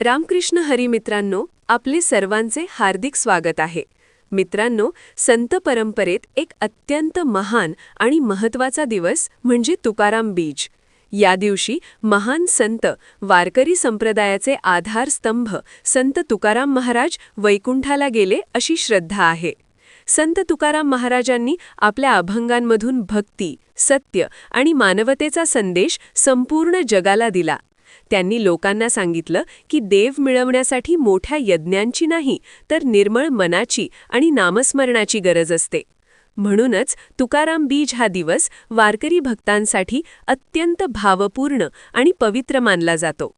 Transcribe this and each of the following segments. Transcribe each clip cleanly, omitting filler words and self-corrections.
रामकृष्ण हरी मित्रांनो, आपले सर्वांचे हार्दिक स्वागत आहे. मित्रांनो, संत परंपरेत एक अत्यंत महान आणि महत्त्वाचा दिवस म्हणजे तुकाराम बीज. या दिवशी महान संत वारकरी संप्रदायाचे आधारस्तंभ संत तुकाराम महाराज वैकुंठाला गेले अशी श्रद्धा आहे. संत तुकाराम महाराजांनी आपल्या अभंगांमधून भक्ती, सत्य आणि मानवतेचा संदेश संपूर्ण जगाला दिला. त्यांनी लोकांना सांगितलं की देव मिळवण्यासाठी मोठ्या यज्ञांची नाही, तर निर्मळ मनाची आणि नामस्मरणाची गरज असते. म्हणूनच तुकाराम बीज हा दिवस वारकरी भक्तांसाठी अत्यंत भावपूर्ण आणि पवित्र मानला जातो.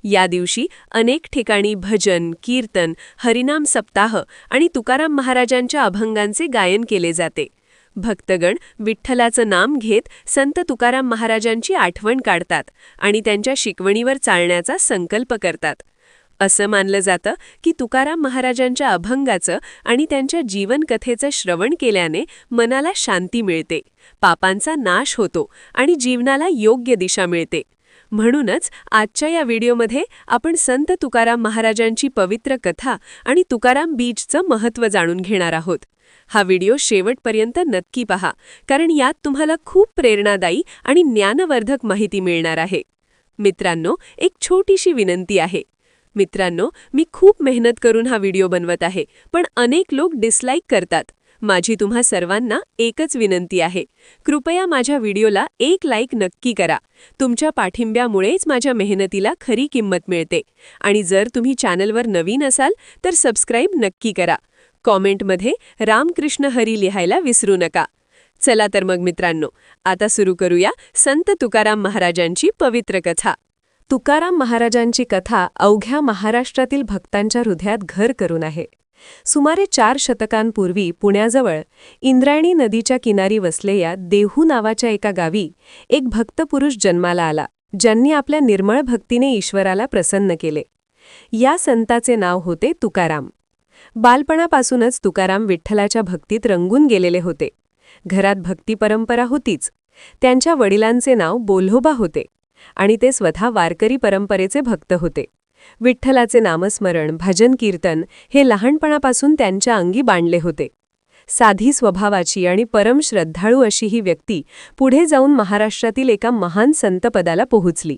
या दिवशी अनेक ठिकाणी भजन, कीर्तन, हरिनाम सप्ताह आणि तुकाराम महाराजांच्या अभंगांचे गायन केले जाते. भक्तगण विठ्ठलाचं नाम घेत संत तुकाराम महाराजांची आठवण काढतात आणि त्यांच्या शिकवणीवर चालण्याचा संकल्प करतात. असं मानलं जातं की तुकाराम महाराजांच्या अभंगाचं आणि त्यांच्या जीवनकथेचं श्रवण केल्याने मनाला शांती मिळते, पापांचा नाश होतो आणि जीवनाला योग्य दिशा मिळते. म्हणूनच आजच्या या व्हिडिओमध्ये आपण संत तुकाराम महाराजांची पवित्र कथा आणि तुकाराम बीजचं महत्त्व जाणून घेणार आहोत. हा व्हिडिओ शेवटपर्यंत नक्की पहा, कारण यात तुम्हाला खूप प्रेरणादायी आणि ज्ञानवर्धक माहिती मिळणार आहे. मित्रांनो, एक छोटीशी विनंती आहे. मित्रांनो, मी खूप मेहनत करून हा व्हिडिओ बनवत आहे, पण अनेक लोक डिसलाईक करतात. माझी तुम्हा सर्वांना एकच विनंती आहे, कृपया माझ्या व्हिडिओला एक लाईक नक्की करा. तुमच्या पाठिंब्यामुळेच माझ्या मेहनतीला खरी किंमत मिळते. आणि जर तुम्ही चॅनलवर नवीन असाल तर सबस्क्राईब नक्की करा. कॉमेंटमध्ये रामकृष्ण हरी लिहायला विसरू नका. चला तर मग मित्रांनो, आता सुरू करूया संत तुकाराम महाराजांची पवित्र कथा. तुकाराम महाराजांची कथा अवघ्या महाराष्ट्रातील भक्तांच्या हृदयात घर करून आहे. सुमारे 4 शतकांपूर्वी पुण्याजवळ इंद्रायणी नदीच्या किनारी वसलेल्या देहू नावाच्या एका गावी एक भक्तपुरुष जन्माला आला, ज्यांनी आपल्या निर्मळ भक्तीने ईश्वराला प्रसन्न केले. या संताचे नाव होते तुकाराम. बालपणापासूनच तुकाराम विठ्ठलाच्या भक्तीत रंगून गेलेले होते. घरात भक्ती परंपरा होतीच. त्यांच्या वडिलांचे नाव बोल्होबा होते आणि ते स्वतः वारकरी परंपरेचे भक्त होते. विठ्ठलाचे नामस्मरण, भजन, कीर्तन हे लहानपणापासून त्यांच्या अंगी बांधले होते. साधी स्वभावाची आणि परम श्रद्धाळू अशी ही व्यक्ती पुढे जाऊन महाराष्ट्रातील एका महान संतपदाला पोहोचली.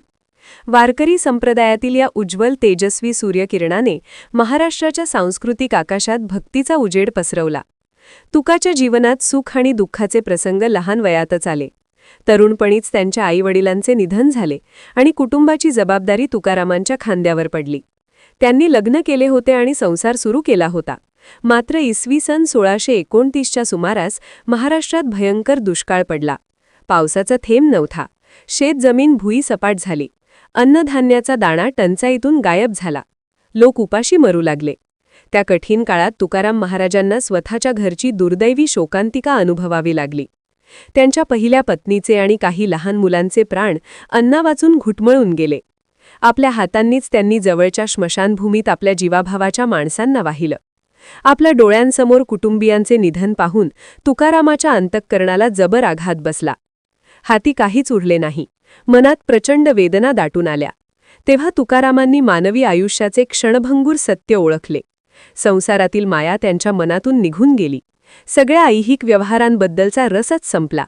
वारकरी संप्रदायातील या उज्ज्वल तेजस्वी सूर्यकिरणाने महाराष्ट्राच्या सांस्कृतिक आकाशात भक्तीचा उजेड पसरवला. तुकाच्या जीवनात सुख आणि दुःखाचे प्रसंग लहान वयातच आले. तरुणपणीच त्यांच्या आईवडिलांचे निधन झाले आणि कुटुंबाची जबाबदारी तुकारामांच्या खांद्यावर पडली. त्यांनी लग्न केले होते आणि संसार सुरू केला होता. मात्र इसवी सन 1629च्या सुमारास महाराष्ट्रात भयंकर दुष्काळ पडला. पावसाचा थेंब नव्हता. शेतजमीन भुईसपाट झाली. अन्नधान्याचा दाणा टंचाईतून गायब झाला. लोक उपाशी मरू लागले. त्या कठीण काळात तुकाराम महाराजांना स्वतःच्या घरची दुर्दैवी शोकांतिका अनुभवावी लागली. त्यांच्या पहिल्या पत्नीचे आणि काही लहान मुलांचे प्राण अन्नावाचून घुटमळून गेले. आपल्या हातांनीच त्यांनी जवळच्या स्मशानभूमीत आपल्या जीवाभावाच्या माणसांना वाहिलं. आपल्या डोळ्यांसमोर कुटुंबियांचे निधन पाहून तुकारामाच्या अंतःकरणाला जबर आघात बसला. हाती काहीच उरले नाही. मनात प्रचंड वेदना दाटून आल्या. तेव्हा तुकारामांनी मानवी आयुष्याचे क्षणभंगूर सत्य ओळखले. संसारातील माया त्यांच्या मनातून निघून गेली. सगळ्या ऐहिक व्यवहारांबद्दलचा रसच संपला.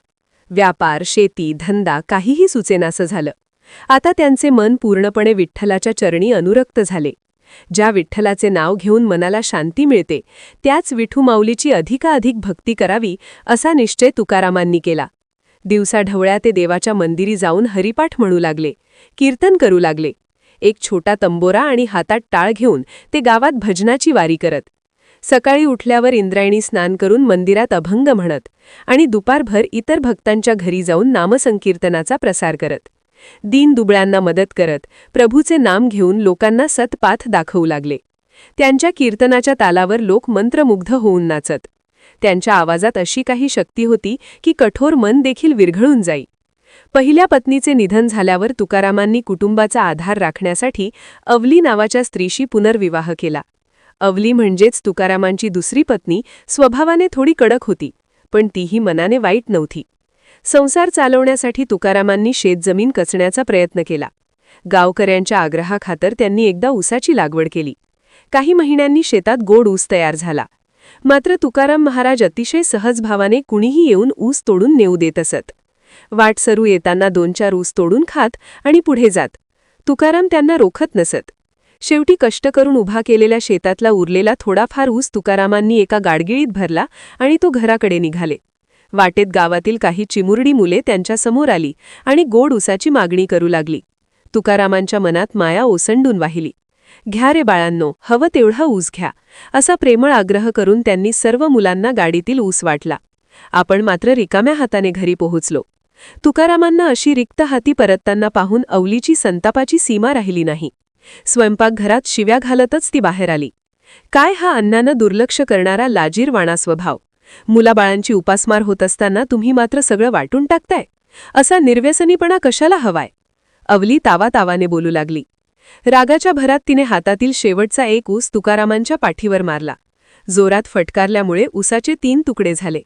व्यापार, शेती, धंदा काहीही सुचेनासं झालं. आता त्यांचे मन पूर्णपणे विठ्ठलाच्या चरणी अनुरक्त झाले. ज्या विठ्ठलाचे नाव घेऊन मनाला शांती मिळते, त्याच विठुमाऊलीची अधिकाधिक भक्ती करावी असा निश्चय तुकारामांनी केला. दिवसाढवळ्या ते देवाच्या मंदिरी जाऊन हरिपाठ म्हणू लागले, कीर्तन करू लागले. एक छोटा तंबोरा आणि हातात टाळ घेऊन ते गावात भजनाची वारी करत. सकाळी उठल्यावर इंद्रायणी स्नान करून मंदिरात अभंग म्हणत आणि दुपारभर इतर भक्तांच्या घरी जाऊन नामसंकीर्तनाचा प्रसार करत. दीनदुबळ्यांना मदत करत प्रभूचे नाम घेऊन लोकांना सत्पाथ दाखवू लागले. त्यांच्या कीर्तनाच्या तालावर लोक मंत्रमुग्ध होऊन नाचत. त्यांच्या आवाजात अशी काही शक्ती होती की कठोर मन देखील विरघळून जाई. पहिल्या पत्नीचे निधन झाल्यावर तुकारामांनी कुटुंबाचा आधार राखण्यासाठी अवली नावाच्या स्त्रीशी पुनर्विवाह केला. अवली म्हणजेच तुकारामांची दुसरी पत्नी स्वभावाने थोडी कडक होती, पण तीही मनाने वाईट नव्हती. संसार चालवण्यासाठी तुकारामांनी शेतजमीन कचण्याचा प्रयत्न केला. गावकऱ्यांच्या आग्रहाखातर त्यांनी एकदा ऊसाची लागवड केली. काही महिन्यांनी शेतात गोड ऊस तयार झाला. मात्र तुकाराम महाराज अतिशय सहज भावाने कुणीही येऊन ऊस तोडून नेऊ देत असत. वाट सरू येताना 2-4 ऊस तोडून खात आणि पुढे जात. तुकाराम त्यांना रोखत नसत. शेवटी कष्ट करून उभा केलेल्या शेतातला उरलेला थोडाफार ऊस तुकारामांनी एका गाडगिळीत भरला आणि तो घराकडे निघाले. वाटेत गावातील काही चिमुरडी मुले त्यांच्यासमोर आली आणि गोड ऊसाची मागणी करू लागली. तुकारामांच्या मनात माया ओसंडून वाहिली. घ्या रे बाळांनो, हवं तेवढा ऊस घ्या, असा प्रेमळ आग्रह करून त्यांनी सर्व मुलांना गाडीतील ऊस वाटला. आपण मात्र रिकाम्या हाताने घरी पोहोचलो. तुकारामांना अशी रिक्त हाती परतताना पाहून अवलीची संतापाची सीमा राहिली नाही. स्वयंपाकघरात शिव्या घालतच ती बाहेर आली. काय हा अन्नानं दुर्लक्ष करणारा लाजीरवाणा स्वभाव! मुलाबाळांची उपासमार होत असताना तुम्ही मात्र सगळं वाटून टाकताय. असा निर्व्यसनीपणा कशाला हवाय? अवली तावातावाने बोलू लागली. रागाच्या भरात तिने हातातील शेवटचा एक ऊस तुकारामांच्या पाठीवर मारला. जोरात फटकारल्यामुळे ऊसाचे 3 तुकडे झाले.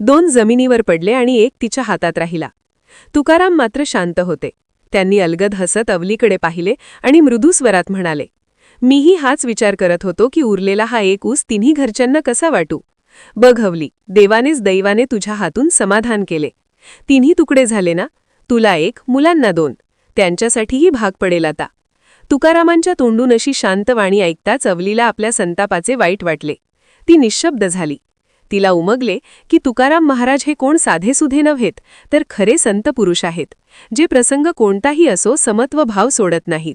2 जमिनीवर पडले आणि एक तिच्या हातात राहिला. तुकाराम मात्र शांत होते. त्यांनी अलगद हसत अवलीकडे पाहिले आणि मृदू स्वरात म्हणाले, मीही हाच विचार करत होतो की उरलेला हा एक ऊस तिन्ही घरच्यांना कसा वाटू. बघ अवली, देवानेच दैवाने तुझ्या हातून समाधान केले. 3 तुकडे झाले ना, तुला 1, मुलांना 2. त्यांच्यासाठीही भाग पडेल आता. तुकारामांच्या तोंडून अशी शांत वाणी ऐकताच अवलीला आपल्या संतापाचे वाईट वाटले. ती निःशब्द झाली. तिला उमगले की तुकाराम महाराज हे कोण साधेसुधे नव्हेत, तर खरे संत पुरुष आहेत, जे प्रसंग कोणताही असो समत्व भाव सोडत नाहीत.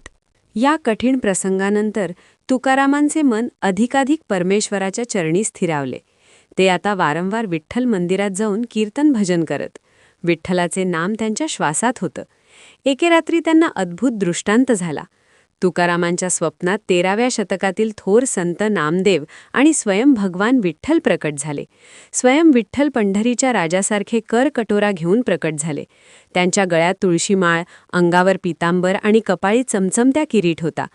या कठीण प्रसंगानंतर तुकारामांचे मन अधिकाधिक परमेश्वराच्या चरणी स्थिरावले. ते आता वारंवार विठ्ठल मंदिरात जाऊन कीर्तन भजन करत. विठ्ठलाचे नाम त्यांच्या श्वासात होतं. एके रात्री त्यांना अद्भुत दृष्टांत झाला. तुकारामांच्या स्वप्नात 13व्या शतकातील थोर संत नामदेव आणि स्वयं भगवान विठ्ठल प्रकट झाले. स्वयं विठ्ठल पंढरीच्या राजासारखे करकटोरा घेऊन प्रकट झाले. त्यांच्या गळ्यात तुळशीमाळ, अंगावर पितांबर आणि कपाळी चमचमत्या किरीट होता.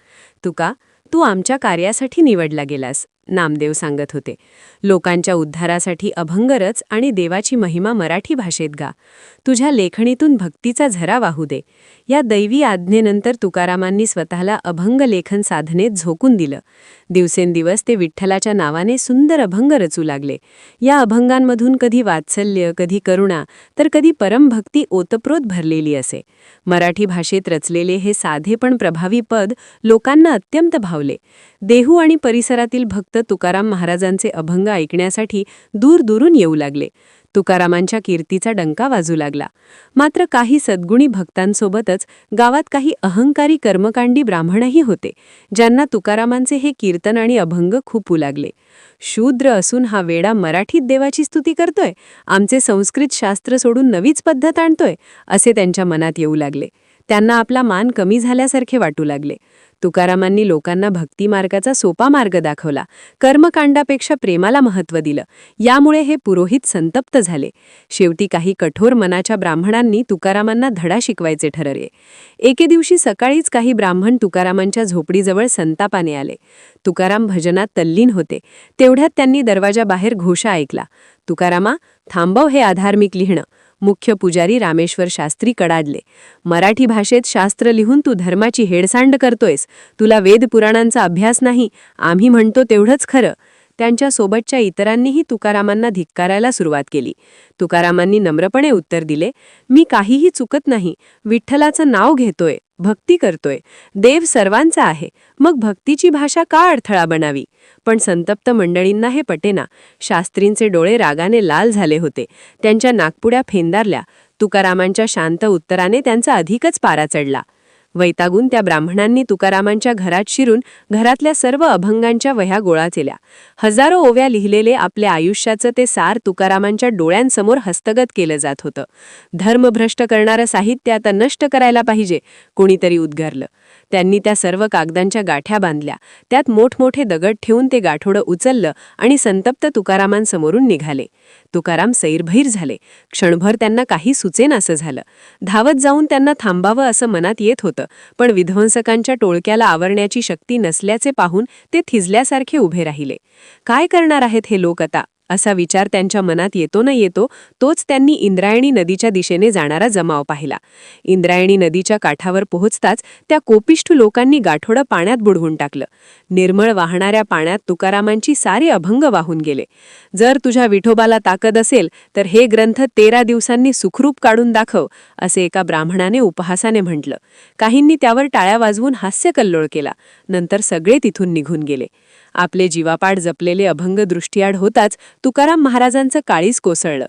तुका, तू आमच्या कार्यासाठी निवडला गेलास, नामदेव सांगत होते. लोकांच्या उद्धारासाठी अभंग रच आणि देवाची महिमा मराठी भाषेत गा. तुझ्या लेखणीतून भक्तीचा झरा वाहू दे. या दैवी आज्ञेनंतर तुकारामांनी स्वतःला अभंग लेखन साधनेत झोकून दिलं. दिवसेंदिवस ते विठ्ठलाच्या नावाने सुंदर अभंग रचू लागले. या अभंगांमधून कधी वात्सल्य, कधी करुणा, तर कधी परमभक्ती ओतप्रोत भरलेली असे. मराठी भाषेत रचलेले हे साधे पण प्रभावी पद लोकांना अत्यंत भावले. देहू आणि परिसरातील भक्त तुकाराम महाराजांचे अभंग ऐकण्यासाठी दूरदूरून येऊ लागले. तुकारामांच्या कीर्तीचा डंका वाजू लागला. मात्र काही सद्गुणी भक्तांसोबतच गावात काही अहंकारी कर्मकांडी ब्राह्मणही होते, ज्यांना तुकारामांचे हे कीर्तन आणि अभंग खूप लागले. शूद्र असून हा वेडा मराठीत देवाची स्तुती करतोय, आमचे संस्कृत शास्त्र सोडून नवीच पद्धत आणतोय, असे त्यांच्या मनात येऊ लागले. त्यांना आपला मान कमी झाल्यासारखे वाटू लागले. तुकारामांनी लोकांना भक्तिमार्गाचा सोपा मार्ग दाखवला. कर्मकांडापेक्षा प्रेमाला महत्त्व दिलं. यामुळे हे पुरोहित संतप्त झाले. शेवटी काही कठोर मनाच्या ब्राह्मणांनी तुकारामांना धडा शिकवायचे ठरवले. एके दिवशी सकाळीच काही ब्राह्मण तुकारामांच्या झोपडीजवळ संतापाने आले. तुकाराम भजनात तल्लीन होते. तेवढ्यात त्यांनी दरवाजाबाहेर घोषा ऐकला, तुकारामा, थांबव हे अधार्मिक लिहिणं. मुख्य पुजारी रामेश्वर शास्त्री कडाडले. मराठी भाषेत शास्त्र लिहून तू धर्माची हेळसांड करतोयस. तुला वेद पुराणांचा अभ्यास नाही. आम्ही म्हणतो तेवढंच खरं. त्यांच्या सोबतच्या इतरांनीही तुकारामांना धिक्कारायला सुरुवात केली. तुकारामांनी नम्रपणे उत्तर दिले, मी काहीही चुकत नाही. विठ्ठलाचं नाव घेतोय, भक्ती करतोय. देव सर्वांचा आहे, मग भक्तीची भाषा का अडथळा बनावी? पण संतप्त मंडळींना हे पटेना. शास्त्रींचे डोळे रागाने लाल झाले होते. त्यांच्या नाकपुड्या फेंदारल्या. तुकारामांच्या शांत उत्तराने त्यांचा अधिकच पारा चढला. वैतागून त्या ब्राह्मणांनी तुकारामांच्या घरात शिरून घरातल्या सर्व अभंगांच्या वह्या गोळा केल्या. हजारो ओव्या लिहिलेले आपल्या आयुष्याचं ते सार तुकारामांच्या डोळ्यांसमोर हस्तगत केलं जात होतं. धर्मभ्रष्ट करणारं साहित्य आता नष्ट करायला पाहिजे, कोणीतरी उद्गारलं. त्यांनी त्या सर्व कागदांच्या गाठ्या बांधल्या. त्यात मोठमोठे दगड ठेवून ते गाठोडं उचललं आणि संतप्त तुकारामांसमोरून निघाले. तुकाराम सैरभैर झाले. क्षणभर त्यांना काही सुचेनासं झालं. धावत जाऊन त्यांना थांबावं असं मनात येत होतं, पण विध्वंसकांच्या टोळक्याला आवरण्याची शक्ती नसल्याचे पाहून ते थिजल्यासारखे उभे राहिले. काय करणार आहेत हे लोक आता, असा विचार त्यांच्या मनात येतो न येतो तोच त्यांनी इंद्रायणी नदीच्या दिशेने जाणारा जमाव पाहिला. इंद्रायणी नदीच्या काठावर पोहोचताच त्या कोपिष्ठ लोकांनी गाठोडं पाण्यात बुडवून टाकलं. निर्मळ वाहणाऱ्या पाण्यात तुकारामांची सारे अभंग वाहून गेले. जर तुझ्या विठोबाला ताकद असेल तर हे ग्रंथ 13 दिवसांनी सुखरूप काढून दाखव, असे एका ब्राह्मणाने उपहासाने म्हटलं. काहींनी त्यावर टाळ्या वाजवून हास्यकल्लोळ केला. नंतर सगळे तिथून निघून गेले. आपले जीवापाड जपलेले अभंग दृष्टीआड होताच तुकाराम महाराजांचं काळीज कोसळलं.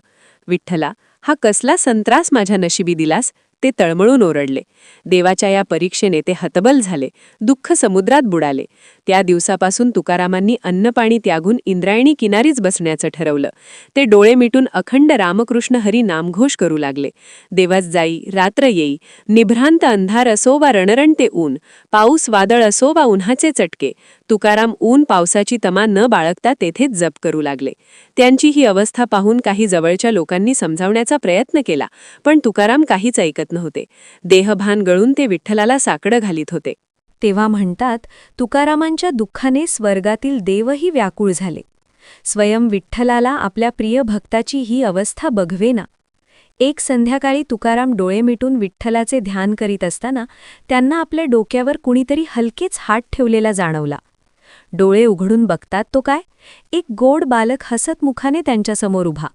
विठ्ठला, हा कसला संत्रास माझ्या नशिबी दिलास, ते तळमळून ओरडले. देवाच्या या परीक्षेने ते हतबल झाले, दुःख समुद्रात बुडाले. त्या दिवसापासून तुकारामांनी अन्नपाणी त्यागून इंद्रायणी किनारीच बसण्याचं ठरवलं. ते डोळे मिटून अखंड रामकृष्ण हरी नामघोष करू लागले. दिवस जाई, रात्र येई, निभ्रांत अंधार असो वा रणरणते ऊन, पाऊस वादळ असो वा उन्हाचे चटके, तुकाराम ऊन पावसाची तमा न बाळगता तेथेच जप करू लागले. त्यांची ही अवस्था पाहून काही जवळच्या लोकांनी समजावण्याचा प्रयत्न केला, पण तुकाराम काहीच ऐकत नव्हते. देहभान गळून ते विठ्ठलाला साकडं घालीत होते. तेव्हा म्हणतात, तुकारामांच्या दुःखाने स्वर्गातील देवही व्याकुळ झाले. स्वयं विठ्ठलाला आपल्या प्रिय भक्ताची ही अवस्था बघवेना. एक संध्याकाळी तुकाराम डोळे मिटून विठ्ठलाचे ध्यान करीत असताना त्यांना आपल्या डोक्यावर कुणीतरी हलकेच हात ठेवलेला जाणवला. डोळे उघडून बघतात तो काय, एक गोड बालक हसत मुखाने त्यांच्यासमोर उभा.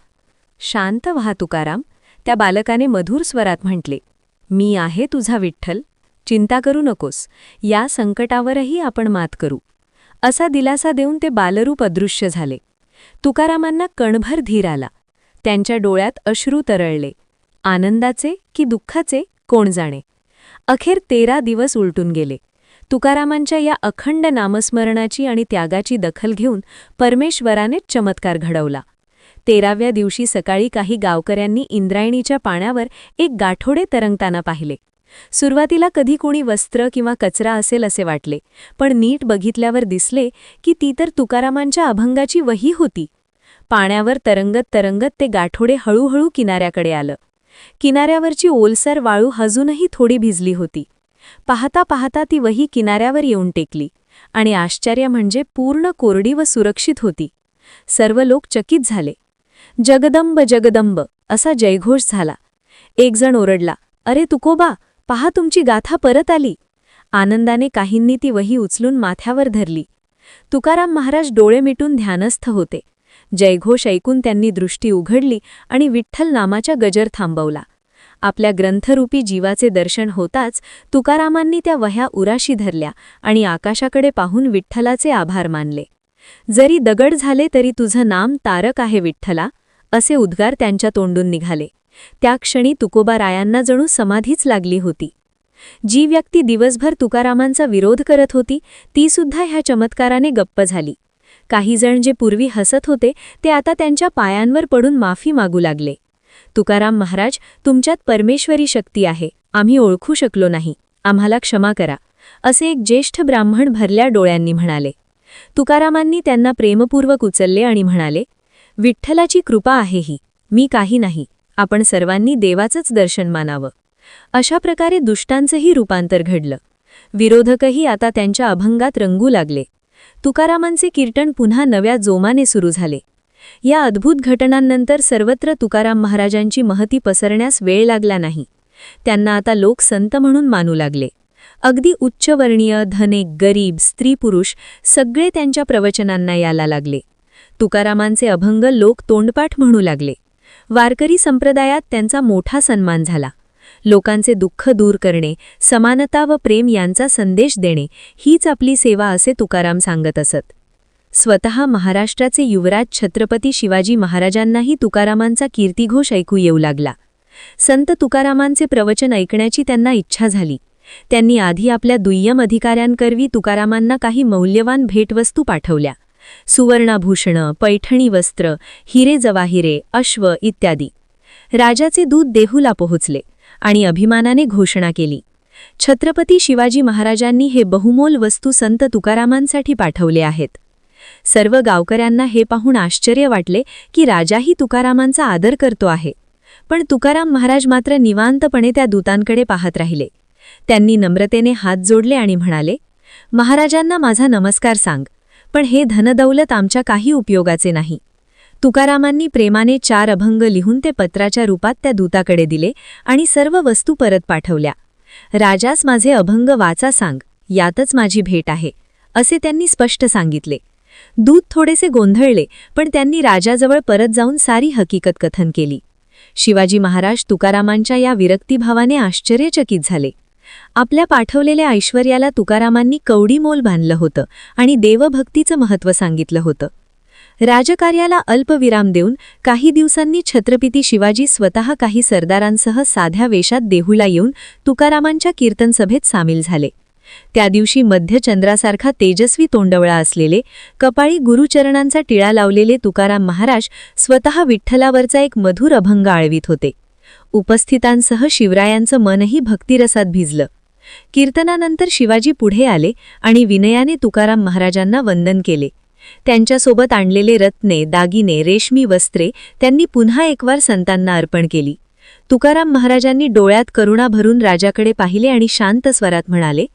शांत व्हा तुकाराम, त्या बालकाने मधुर स्वरात म्हटले. मी आहे तुझा विठ्ठल, चिंता करू नकोस, या संकटावरही आपण मात करू. असा दिलासा देऊन ते बालरूप अदृश्य झाले. तुकारामांना कणभर धीर आला. त्यांच्या डोळ्यात अश्रू तरळले. आनंदाचे की दुःखाचे कोण जाणे. अखेर 13 दिवस उलटून गेले. तुकारामांच्या या अखंड नामस्मरणाची आणि त्यागाची दखल घेऊन परमेश्वराने चमत्कार घडवला. 13व्या दिवशी सकाळी काही गावकऱ्यांनी इंद्रायणीच्या पाण्यावर एक गाठोडे तरंगताना पाहिले. सुरुवातीला कधी कोणी वस्त्र किंवा कचरा असेल असे वाटले, पण नीट बघितल्यावर दिसले की ती तर तुकारामांच्या अभंगाची वही होती. पाण्यावर तरंगत तरंगत ते गाठोडे हळूहळू किनाऱ्याकडे आलं. किनाऱ्यावरची ओलसर वाळू अजूनही थोडी भिजली होती. पाहता पाहता ती वही किनाऱ्यावर येऊन टेकली आणि आश्चर्य म्हणजे पूर्ण कोरडी व सुरक्षित होती. सर्व लोक चकित झाले. जगदंब जगदंब असा जयघोष झाला. एक जण ओरडला, अरे तुकोबा, पहा तुमची गाथा परत आली. आनंदाने काहींनी ती वही उचलून माथ्यावर धरली. तुकाराम महाराज डोळे मिटून ध्यानस्थ होते. जयघोष ऐकून त्यांनी दृष्टी उघडली आणि विठ्ठल नामाचा गजर थांबवला. आपल्या ग्रंथरूपी जीवाचे दर्शन होताच तुकारामांनी त्या वह्या उराशी धरल्या आणि आकाशाकडे पाहून विठ्ठलाचे आभार मानले. जरी दगड झाले तरी तुझं नाम तारक आहे विठ्ठला, असे उद्गार त्यांच्या तोंडून निघाले. त्या क्षणी तुकोबारायांना जणू समाधीच लागली होती. जी व्यक्ती दिवसभर तुकारामांचा विरोध करत होती ती सुद्धा ह्या चमत्काराने गप्प झाली. काही जण जे पूर्वी हसत होते ते आता त्यांच्या पायांवर पडून माफी मागू लागले. तुकाराम महाराज, तुमच्यात परमेश्वरी शक्ती आहे, आम्ही ओळखू शकलो नाही, आम्हाला क्षमा करा, असे एक ज्येष्ठ ब्राह्मण भरल्या डोळ्यांनी म्हणाले. तुकारामांनी त्यांना प्रेमपूर्वक उचलले आणि म्हणाले, विठ्ठलाची कृपा आहे ही, मी काही नाही, आपण सर्वांनी देवाचंच दर्शन मानावं. अशा प्रकारे दुष्टांचंही रूपांतर घडलं. विरोधकही आता त्यांच्या अभंगात रंगू लागले. तुकारामांचे कीर्तन पुन्हा नव्या जोमाने सुरू झाले. या अद्भुत घटनांनंतर सर्वत्र तुकाराम महाराजांची महती पसरण्यास वेळ लागला नाही. त्यांना आता लोक संत म्हणून मानू लागले. अगदी उच्चवर्णीय, धनिक, गरीब, स्त्री पुरुष सगळे त्यांच्या प्रवचनांना यायला लागले. तुकारामांचे अभंग लोक तोंडपाठ म्हणू लागले. वारकरी संप्रदायात त्यांचा मोठा सन्मान झाला. लोकांचे दुःख दूर करणे, समानता व प्रेम यांचा संदेश देणे हीच आपली सेवा असे तुकाराम सांगत असत. स्वतः महाराष्ट्राचे युवराज छत्रपती शिवाजी महाराजांनाही तुकारामांचा कीर्तिघोष ऐकू येऊ लागला. संत तुकारामांचे प्रवचन ऐकण्याची त्यांना इच्छा झाली. त्यांनी आधी आपल्या दुय्यम अधिकाऱ्यांकरवी तुकारामांना काही मौल्यवान भेटवस्तू पाठवल्या. सुवर्णाभूषणं, पैठणी वस्त्र, हिरे जवाहिरे, अश्व इत्यादी. राजाचे दूत देहूला पोहोचले आणि अभिमानाने घोषणा केली. छत्रपती शिवाजी महाराजांनी हे बहुमोल वस्तू संत तुकारामांसाठी पाठवले आहेत. सर्व गावकऱ्यांना हे पाहून आश्चर्य वाटले की राजाही तुकारामांचा आदर करतो आहे. पण तुकाराम महाराज मात्र निवांतपणे त्या दूतांकडे पाहत राहिले. त्यांनी नम्रतेने हात जोडले आणि म्हणाले, महाराजांना माझा नमस्कार सांग, पण हे धनदौलत आमच्या काही उपयोगाचे नाही. तुकारामांनी प्रेमाने 4 अभंग लिहून ते पत्राच्या रूपात त्या दूताकडे दिले आणि सर्व वस्तू परत पाठवल्या. राजास माझे अभंग वाचा सांग, यातच माझी भेट आहे, असे त्यांनी स्पष्ट सांगितले. दूत थोडेसे गोंधळले, पण त्यांनी राजाजवळ परत जाऊन सारी हकीकत कथन केली. शिवाजी महाराज तुकारामांच्या या विरक्तीभावाने आश्चर्यचकित झाले. आपल्या पाठवलेल्या ऐश्वर्याला तुकारामांनी कवडी मोल बांधलं होतं आणि देवभक्तीचं महत्त्व सांगितलं होतं. राजकार्याला अल्पविराम देऊन काही दिवसांनी छत्रपती शिवाजी स्वतः काही सरदारांसह साध्या वेशात देहूला येऊन तुकारामांच्या कीर्तनसभेत सामील झाले. त्या दिवशी मध्यचंद्रासारखा तेजस्वी तोंडवळा असलेले, कपाळी गुरुचरणांचा टिळा लावलेले तुकाराम महाराज स्वतः विठ्ठलावरचा एक मधुर अभंग आळवीत होते. उपस्थितांसह शिवरायांचं मनही भक्तिरसात भिजलं. कीर्तनानंतर शिवाजी पुढे आले आणि विनयाने तुकाराम महाराजांना वंदन केले. त्यांच्यासोबत आणलेले रत्ने, दागिने, रेशमी वस्त्रे त्यांनी पुन्हा एकवार संतांना अर्पण केली. तुकाराम महाराजांनी डोळ्यात करुणा भरून राजाकडे पाहिले आणि शांत स्वरात म्हणाले,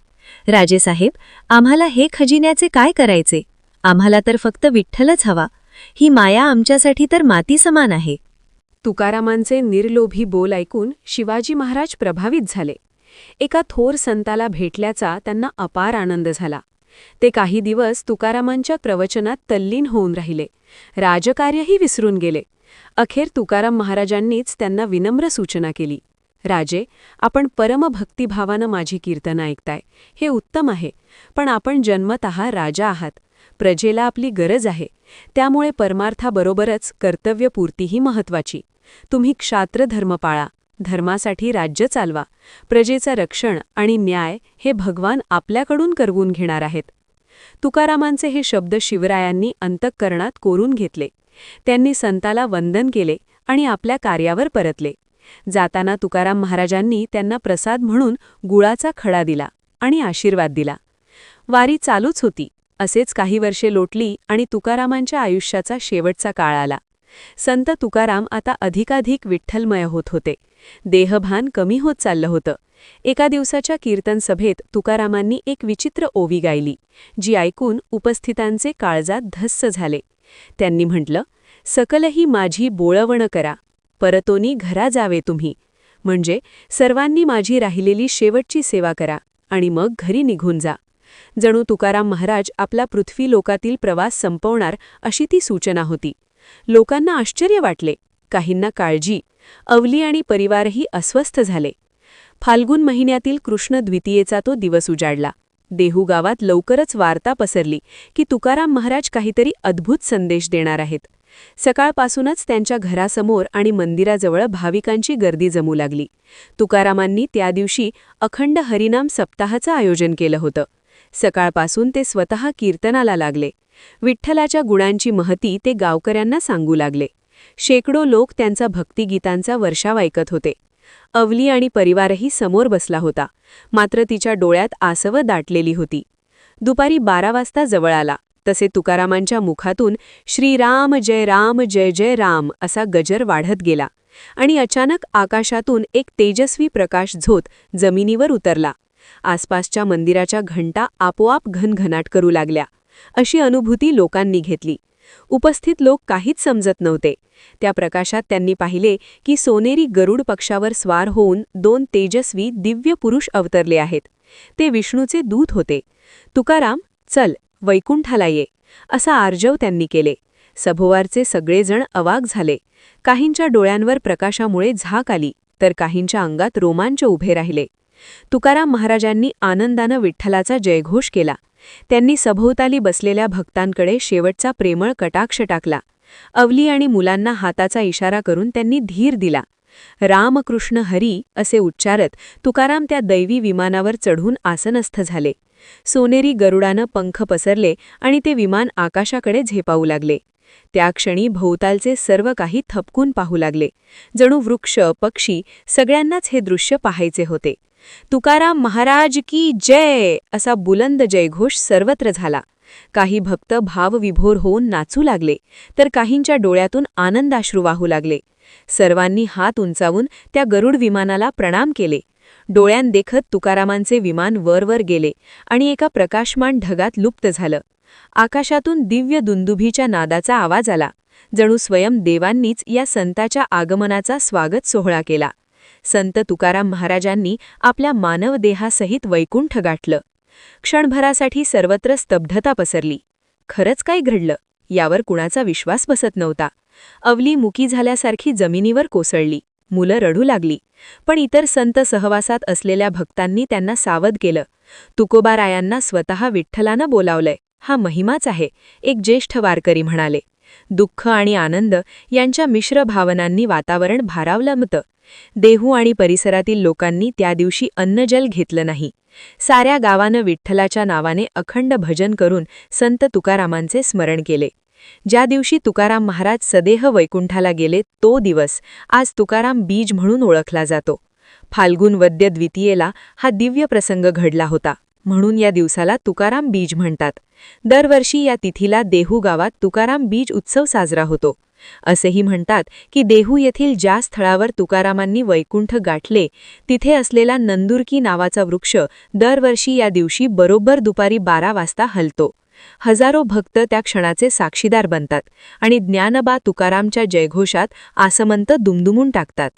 राजेसाहेब, आम्हाला हे खजिन्याचे काय करायचे? आम्हाला तर फक्त विठ्ठलच हवा. ही माया आमच्यासाठी तर माती समान आहे. तुकारामांचे निर्लोभी बोल ऐकून शिवाजी महाराज प्रभावित झाले. एका थोर संताला भेटल्याचा त्यांना अपार आनंद झाला. ते काही दिवस तुकारामांच्या प्रवचनात तल्लीन होऊन राहिले. राजकार्यही विसरून गेले. अखेर तुकाराम महाराजांनीच त्यांना विनम्र सूचना केली. राजे, आपण परमभक्तिभावानं माझी कीर्तनं ऐकताय, हे उत्तम आहे, पण आपण जन्मतः राजा आहात. प्रजेला आपली गरज आहे. त्यामुळे परमार्थाबरोबरच कर्तव्यपूर्तीही महत्वाची. तुम्ही क्षात्रधर्म पाळा, धर्मासाठी राज्य चालवा. प्रजेचं रक्षण आणि न्याय हे भगवान आपल्याकडून करवून घेणार आहेत. तुकारामांचे हे शब्द शिवरायांनी अंतःकरणात कोरून घेतले. त्यांनी संताला वंदन केले आणि आपल्या कार्यावर परतले. जाताना तुकाराम महाराजांनी त्यांना प्रसाद म्हणून गुळाचा खडा दिला आणि आशीर्वाद दिला. वारी चालूच होती. असेच काही वर्षे लोटली आणि तुकारामांच्या आयुष्याचा शेवटचा काळ आला. संत तुकाराम आता अधिकाधिक विठ्ठलमय होत होते. देहभान कमी होत चाललं होतं. एका दिवसाच्या कीर्तन सभेत तुकारामांनी एक विचित्र ओवी गायली, जी ऐकून उपस्थितांचे काळजात धस्स झाले. त्यांनी म्हटलं, सकलही माझी बोळवण करा, परतोनी घरा जावे तुम्ही. म्हणजे सर्वांनी माझी राहिलेली शेवटची सेवा करा आणि मग घरी निघून जा. जणू तुकाराम महाराज आपला पृथ्वी लोकातील प्रवास संपवणार अशी ती सूचना होती. लोकांना आश्चर्य वाटले, काहींना काळजी. अवली आणि परिवारही अस्वस्थ झाले. फाल्गुन महिन्यातील कृष्ण द्वितीयेचा तो दिवस उजाडला. देहू गावात लवकरच वार्ता पसरली की तुकाराम महाराज काहीतरी अद्भुत संदेश देणार आहेत. सकाळपासूनच त्यांच्या घरासमोर आणि मंदिराजवळ भाविकांची गर्दी जमू लागली. तुकारामांनी त्या दिवशी अखंड हरिनाम सप्ताहाचं आयोजन केलं होतं. सकाळपासून ते स्वतः कीर्तनाला लागले. विठ्ठलाच्या गुणांची महती ते गावकऱ्यांना सांगू लागले. शेकडो लोक त्यांचा भक्तिगीतांचा वर्षाव ऐकत होते. अवली आणि परिवारही समोर बसला होता, मात्र तिच्या डोळ्यात आसवं दाटलेली होती. दुपारी 12 वाजता जवळ आला तसे तुकारामांच्या मुखातून श्रीराम जय जय राम असा गजर वाढत गेला आणि अचानक आकाशातून एक तेजस्वी प्रकाश झोत जमिनीवर उतरला. आसपासच्या मंदिराच्या घंटा आपोआप घनघनाट करू लागल्या. अशी अनुभूती लोकांनी घेतली. उपस्थित लोक काहीच समजत नव्हते. त्या प्रकाशात त्यांनी पाहिले की सोनेरी गरुड पक्षावर स्वार होऊन 2 तेजस्वी दिव्य पुरुष अवतरले आहेत. ते विष्णूचे दूत होते. तुकाराम, चल, वैकुंठाला ये, असा आर्जव त्यांनी केले. सभोवारचे सगळेजण अवाक झाले. काहींच्या डोळ्यांवर प्रकाशामुळे झाक आली, तर काहींच्या अंगात रोमांच उभे राहिले. तुकाराम महाराजांनी आनंदानं विठ्ठलाचा जयघोष केला. त्यांनी सभोवताली बसलेल्या भक्तांकडे शेवटचा प्रेमळ कटाक्ष टाकला. अवली आणि मुलांना हाताचा इशारा करून त्यांनी धीर दिला. रामकृष्ण हरी असे उच्चारत तुकाराम त्या दैवी विमानावर चढून आसनस्थ झाले. सोनेरी गरुडानं पंख पसरले आणि ते विमान आकाशाकडे झेपावू लागले. त्या क्षणी भोवतालचे सर्व काही थपकून पाहू लागले. जणू वृक्ष, पक्षी सगळ्यांनाच हे दृश्य पाहायचे होते. तुकाराम महाराज की जय असा बुलंद जयघोष सर्वत्र झाला. काही भक्त भावविभोर होऊन नाचू लागले, तर काहींच्या डोळ्यातून आनंदाश्रू वाहू लागले. सर्वांनी हात उंचावून त्या गरुड विमानाला प्रणाम केले. डोळ्यांदेखत तुकारामांचे विमान वरवर गेले आणि एका प्रकाशमान ढगात लुप्त झालं. आकाशातून दिव्य दुंदुभीच्या नादाचा आवाज आला. जणू स्वयं देवांनीच या संताच्या आगमनाचा स्वागत सोहळा केला. संत तुकाराम महाराजांनी आपल्या मानव देहासहित वैकुंठ गाठलं. क्षणभरासाठी सर्वत्र स्तब्धता पसरली. खरंच काय घडलं यावर कुणाचा विश्वास बसत नव्हता. अवली मुकी झाल्यासारखी जमिनीवर कोसळली. मुलं रडू लागली. पण इतर संत सहवासात असलेल्या भक्तांनी त्यांना सावध केलं. तुकोबारायांना स्वतः विठ्ठलानं बोलावलंय, हा महिमाच आहे, एक ज्येष्ठ वारकरी म्हणाले. दुःख आणि आनंद यांच्या मिश्र भावनांनी वातावरण भारावलं होतं. देहू आणि परिसरातील लोकांनी त्या दिवशी अन्नजल घेतलं नाही. साऱ्या गावानं विठ्ठलाच्या नावाने अखंड भजन करून संत तुकारामांचे स्मरण केले. ज्या दिवशी तुकाराम महाराज सदेह वैकुंठाला गेले तो दिवस आज तुकाराम बीज म्हणून ओळखला जातो. फाल्गुन वद्य द्वितीयेला हा दिव्य प्रसंग घडला होता, म्हणून या दिवसाला तुकाराम बीज म्हणतात. दरवर्षी या तिथीला देहू गावात तुकाराम बीज उत्सव साजरा होतो. असेही म्हणतात की देहू येथील ज्या स्थळावर तुकारामांनी वैकुंठ गाठले तिथे असलेला नंदुरकी नावाचा वृक्ष दरवर्षी या दिवशी बरोबर दुपारी 12 वाजता हलतो. हजारो भक्त त्या क्षणाचे साक्षीदार बनतात आणि ज्ञानबा तुकारामच्या जयघोषात आसमंत दुमदुमून टाकतात.